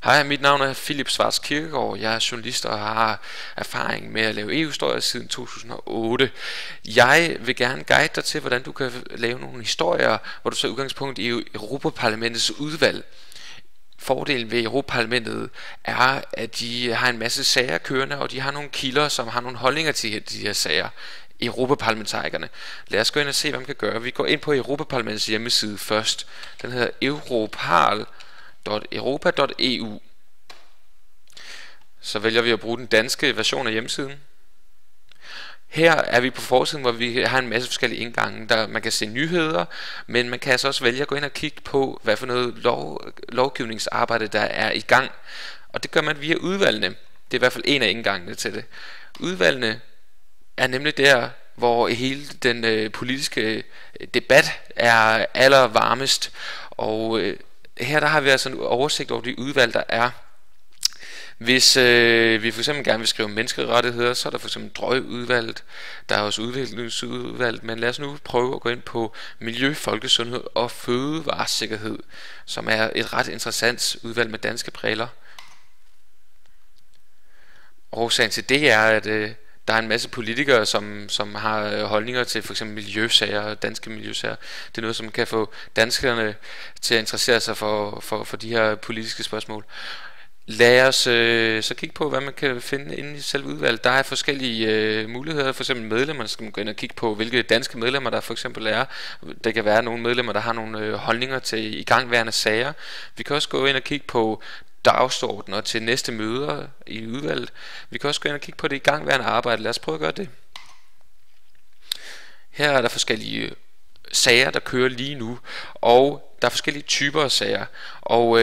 Hej, mit navn er Philip Svarts Kirkegaard. Jeg er journalist og har erfaring med at lave EU-historier siden 2008. Jeg vil gerne guide dig til, hvordan du kan lave nogle historier, hvor du tager udgangspunkt i Europaparlamentets udvalg. Fordelen ved Europaparlamentet er, at de har en masse sager kørende, og de har nogle kilder, som har nogle holdninger til de her sager. Europaparlamentarikerne. Lad os gå ind og se, hvad man kan gøre. Vi går ind på Europaparlamentets hjemmeside først. Den hedder europarl.europa.eu. Så vælger vi at bruge den danske version af hjemmesiden. Her er vi på forsiden, hvor vi har en masse forskellige indgange, der man kan se nyheder, men man kan altså også vælge at gå ind og kigge på, hvad for noget lovgivningsarbejde der er i gang. Og det gør man via udvalgene. Det er i hvert fald en af indgangene til det. Udvalgene er nemlig der, hvor hele den politiske debat er allervarmest. Og her der har vi altså en oversigt over de udvalg, der er. Hvis vi for eksempel gerne vil skrive menneskerettigheder, så er der for eksempel drøjudvalget, der er også udviklingsudvalget, men lad os nu prøve at gå ind på miljø, folkesundhed og fødevaresikkerhed, som er et ret interessant udvalg med danske briller. Årsagen til det er, at der er en masse politikere, som har holdninger til for eksempel miljøsager, danske miljøsager. Det er noget, som kan få danskerne til at interessere sig for de her politiske spørgsmål. Lad os så kigge på, hvad man kan finde inde i selve udvalget. Der er forskellige muligheder. For eksempel medlemmer, skal man gå ind og kigge på, hvilke danske medlemmer der for eksempel er. Der kan være nogle medlemmer, der har nogle holdninger til igangværende sager. Vi kan også gå ind og kigge på dagsordner til næste møder i udvalget. Vi kan også gå ind og kigge på det igangværende arbejde. Lad os prøve at gøre det. Her er der forskellige sager, der kører lige nu, og der er forskellige typer af sager. Og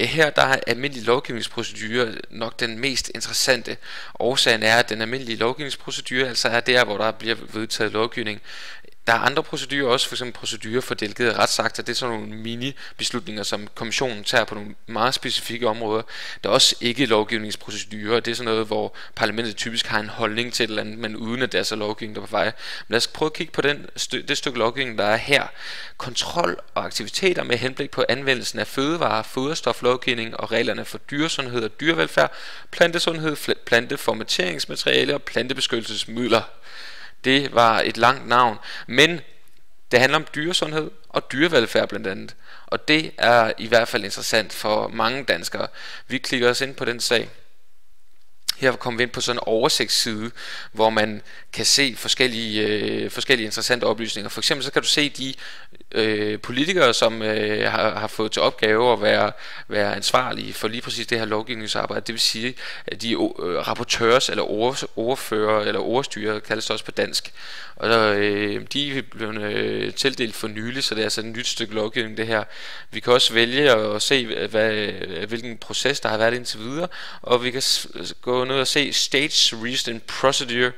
her der er almindelig lovgivningsprocedure nok den mest interessante. Årsagen er, at den almindelige lovgivningsprocedure altså er der, hvor der bliver vedtaget lovgivning. Der er andre procedurer også, f.eks. procedurer for delegerede retsakter. Det er sådan nogle mini-beslutninger, som kommissionen tager på nogle meget specifikke områder. Der er også ikke lovgivningsprocedurer. Det er sådan noget, hvor parlamentet typisk har en holdning til et eller andet, men uden at der er så lovgivning, der er på vej. Men lad os prøve at kigge på det stykke lovgivning, der er her. Kontrol og aktiviteter med henblik på anvendelsen af fødevarer, foderstoflovgivning og reglerne for dyresundhed og dyrevelfærd, plantesundhed, planteformateringsmateriale og plantebeskyttelsesmidler. Det var et langt navn, men det handler om dyresundhed og dyrevelfærd blandt andet. Og det er i hvert fald interessant for mange danskere. Vi klikker os ind på den sag. Her kommer vi ind på sådan en oversigtsside, hvor man kan se forskellige interessante oplysninger. For eksempel så kan du se de politikere, som har fået til opgave at være ansvarlige for lige præcis det her lovgivningsarbejde. Det vil sige, at de rapporteurs eller ordfører eller ordstyrer, kaldes det også på dansk. Og de er blevet tildelt for nylig, så det er altså et nyt stykke lovgivning det her. Vi kan også vælge at se, hvilken proces der har været indtil videre, og vi kan gå ned og se Stage Reason Procedure,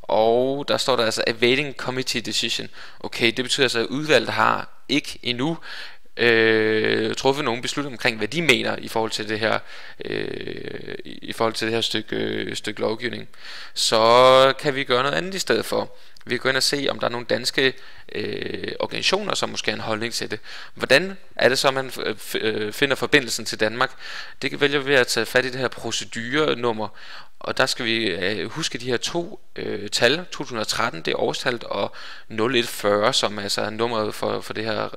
og der står der altså Awaiting Committee Decision. Okay, det betyder altså, at udvalget har ikke endnu truffet nogen beslutning omkring, hvad de mener i forhold til det her, stykke lovgivning. Så kan vi gøre noget andet i stedet for. Vi kan gå ind og se, om der er nogle danske organisationer, som måske har en holdning til det. Hvordan er det så, man finder forbindelsen til Danmark? Det kan vælge ved at tage fat i det her procedurenummer. Og der skal vi huske de her to tal. 2013, det er årstallet, og 0140, som altså er nummeret for det her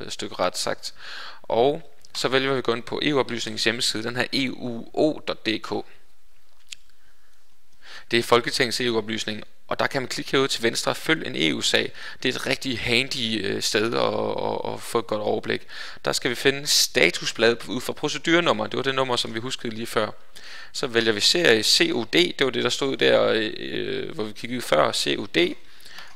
stykke retsakt. Og så vælger vi at gå ind på EU-oplysningens hjemmeside, den her euo.dk. Det er Folketingets EU-oplysning, og der kan man klikke herude til venstre, følg en EU-sag. Det er et rigtig handy sted at få et godt overblik. Der skal vi finde statusbladet ud fra procedurenummer. Det var det nummer, som vi huskede lige før. Så vælger vi serie COD, det var det, der stod der, hvor vi kiggede før, COD.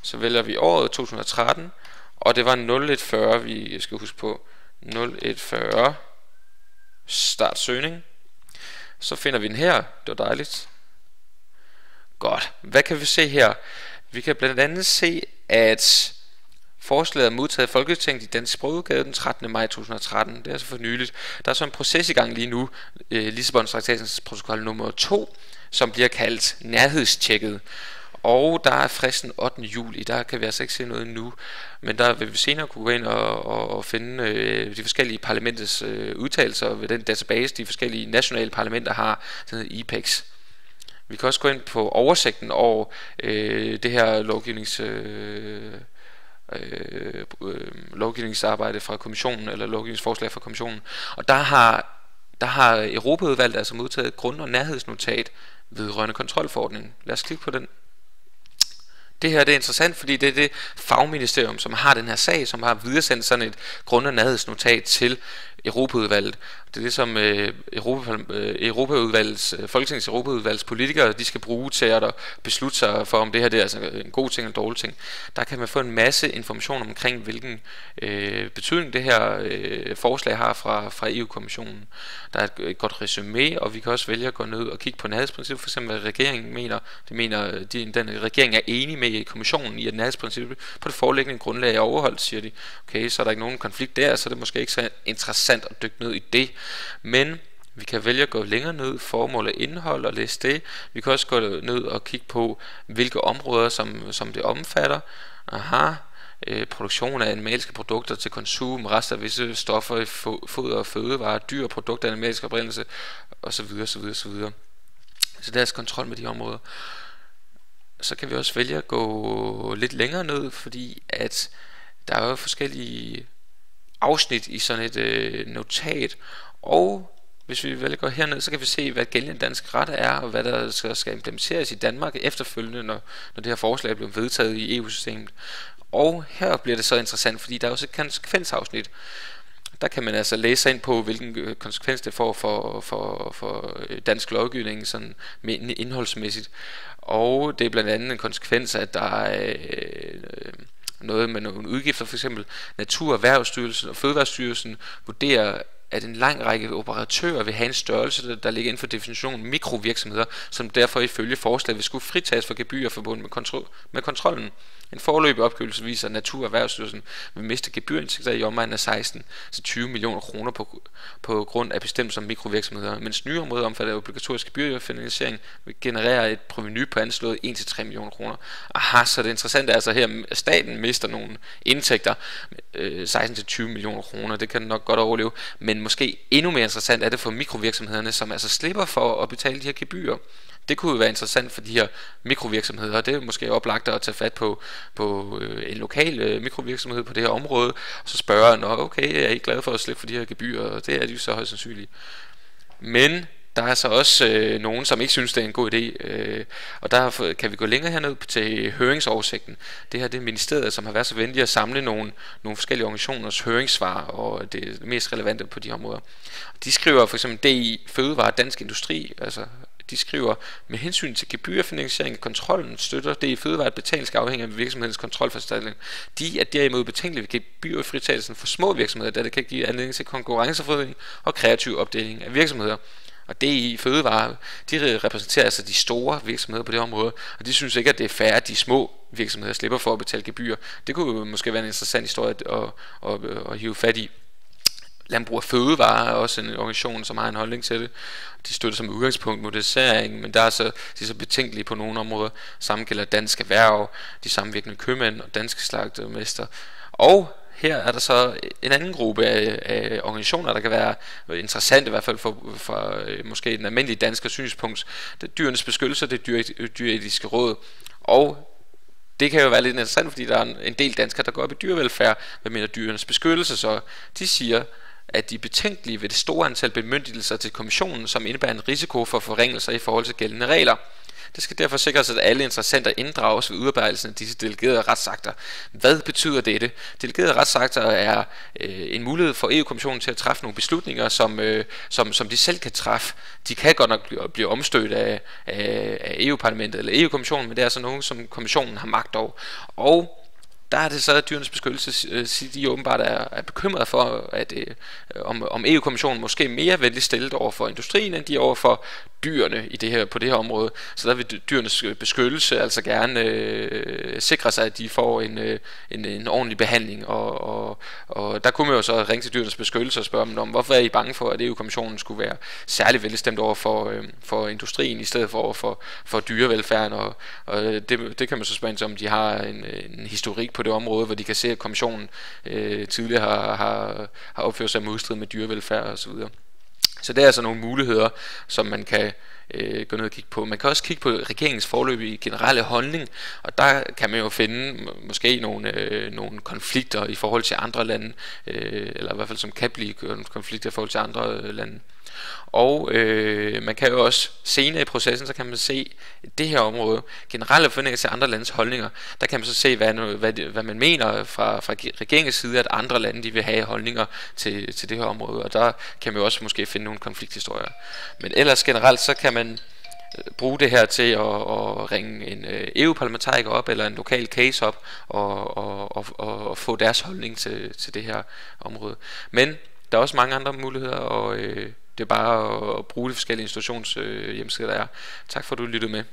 Så vælger vi året 2013, og det var 0140, vi skal huske på. 0140, start søgning. Så finder vi den her, det var dejligt. Godt, hvad kan vi se her? Vi kan blandt andet se, at forslaget er modtaget i Folketinget i dansk sprogudgave den 13. maj 2013. Det er altså for nyligt. Der er så en proces i gang lige nu, Lissabontraktatens protokol nummer 2, som bliver kaldt nærhedstjekket. Og der er fristen 8. juli, der kan vi altså ikke se noget nu, men der vil vi senere kunne gå ind og finde de forskellige parlamentets udtalelser ved den database, de forskellige nationale parlamenter har, den hedder IPEX. Vi kan også gå ind på oversigten over det her lovgivningsarbejde fra kommissionen, eller lovgivningsforslag fra kommissionen, og der har Europaudvalget altså modtaget et grund- og nærhedsnotat vedrørende kontrolforordningen. Lad os klikke på den. Det her det er interessant, fordi det er det fagministerium, som har den her sag, som har videresendt sådan et grund- og nærhedsnotat til Europaudvalget. Det er det, som Folketingets Europaudvalgs politikere de skal bruge til at beslutte sig for, om det her det er altså en god ting eller en dårlig ting. Der kan man få en masse information omkring, hvilken betydning det her forslag har fra EU-kommissionen. Der er et godt resumé, og vi kan også vælge at gå ned og kigge på nærhedsprincippet, for eksempel hvad regeringen mener. Den regering er enig med kommissionen i, at nærhedsprincippet på det foreliggende grundlag er overholdt, siger de. Okay, så er der ikke nogen konflikt der, så er det måske ikke så interessant at dykke ned i det. Men vi kan vælge at gå længere ned, formål og indhold og læse det. Vi kan også gå ned og kigge på, hvilke områder som det omfatter. Produktion af animalske produkter til konsum, rester af visse stoffer i foder og fødevarer, dyr, produkter af animalsk oprindelse osv. osv. osv. Så der er kontrol med de områder. Så kan vi også vælge at gå lidt længere ned, fordi at der er jo forskellige afsnit i sådan et notat, og hvis vi vælger at gå herned, så kan vi se, hvad gældende dansk ret er, og hvad der skal implementeres i Danmark efterfølgende, når det her forslag bliver vedtaget i EU-systemet. Og her bliver det så interessant, fordi der er også et konsekvensafsnit. Der kan man altså læse ind på, hvilken konsekvens det får for dansk lovgivning sådan indholdsmæssigt. Og det er blandt andet en konsekvens, at der er noget med nogle udgifter, for eksempel Natur- og Erhvervsstyrelsen og Fødevarestyrelsen vurderer, at en lang række operatører vil have en størrelse, der ligger inden for definitionen mikrovirksomheder, som derfor ifølge forslaget vil skulle fritages for gebyrer forbundet med kontrollen. En foreløbig opgørelse viser, at Natur- og Erhvervsstyrelsen vil miste gebyrindtægter i omegnen af 16-20 millioner kroner på grund af bestemmelser om mikrovirksomheder, mens nye områder omfatter af obligatorisk gebyrfinansiering vil generere et provenu på anslået 1-3 millioner kroner. Så det interessante er altså her, at staten mister nogle indtægter, 16-20 millioner kroner, det kan den nok godt overleve, men måske endnu mere interessant er det for mikrovirksomhederne, som altså slipper for at betale de her gebyrer. Det kunne jo være interessant for de her mikrovirksomheder, og det er måske oplagt at tage fat på en lokal mikrovirksomhed på det her område, og så spørge, okay, er I glade for at slippe for de her gebyrer, og det er de jo så højst sandsynligt. Men der er så også nogen, som ikke synes, det er en god idé, og der kan vi gå længere herned til høringsoversigten. Det her det er ministeriet, som har været så venlige at samle nogle forskellige organisationers høringssvar, og det mest relevante på de områder. De skriver for eksempel DI Fødevare Dansk Industri, altså de skriver, med hensyn til gebyrfinansiering af kontrollen støtter DI Fødevare, at betaling skal afhænge af virksomhedens kontrolforanstaltning. De er derimod betænkelige ved gebyrfritagelsen for små virksomheder, da det kan give anledning til konkurrenceforvridning og kreativ opdeling af virksomheder. Og DI Fødevare, de repræsenterer altså de store virksomheder på det område, og de synes ikke, at det er fair, at de små virksomheder slipper for at betale gebyr. Det kunne jo måske være en interessant historie at hive fat i. Landbrug og Fødevare er også en organisation, som har en holdning til det. De støtter som udgangspunkt modernisering, men de er så betænkelige på nogle områder. Samme gælder Dansk Erhverv, de samvirkende købmænd og danske slagtermester. Og her er der så en anden gruppe af organisationer, der kan være interessante, i hvert fald for måske den almindelige danske synspunkt. Det er Dyrenes Beskyttelse, det er Dyreetiske Råd. Og det kan jo være lidt interessant, fordi der er en del danskere, der går op i dyrevelfærd. Hvad mener Dyrenes Beskyttelse? Så de siger, at de er betænkelige ved det store antal bemyndigelser til kommissionen, som indebærer en risiko for forringelser i forhold til gældende regler. Det skal derfor sikres, at alle interessenter inddrages ved udarbejdelsen af disse delegerede retsakter. Hvad betyder dette? Delegerede retsakter er en mulighed for EU-kommissionen til at træffe nogle beslutninger, som de selv kan træffe. De kan godt nok blive omstødt af EU-parlamentet eller EU-kommissionen, men det er altså nogen, som kommissionen har magt over. Og der er det så, at Dyrenes Beskyttelse siger, de åbenbart er bekymret for, at om EU-kommissionen måske er mere venligt stillet over for industrien, end de er over for dyrene på det her område. Så der vil Dyrenes Beskyttelse altså gerne sikre sig, at de får en ordentlig behandling. Og der kunne man jo så ringe til Dyrenes Beskyttelse og spørge dem om, hvorfor er I bange for, at EU-kommissionen skulle være særlig venligt stemt over for industrien, i stedet for over for dyrevelfærden. Og det kan man så spørge ind til, om de har en historik på det område, hvor de kan se, at kommissionen tidligere har opført sig modstrid med dyrevelfærd og så videre. Så det er altså nogle muligheder, som man kan gå ned og kigge på. Man kan også kigge på regeringens foreløbige generelle holdning, og der kan man jo finde måske nogle konflikter i forhold til andre lande, eller i hvert fald som kan blive konflikter i forhold til andre lande. Og man kan jo også senere i processen, så kan man se det her område, generelle forventninger til andre landes holdninger. Der kan man så se, hvad man mener fra regeringens side, at andre lande de vil have holdninger til det her område. Og der kan man jo også måske finde nogle konflikthistorier. Men ellers generelt, så kan man bruge det her til at ringe en EU-parlamentariker op, eller en lokal case op, og få deres holdning til det her område. Men der er også mange andre muligheder, og det er bare at bruge de forskellige institutionshjemmesider, der er. Tak for at du lyttede med.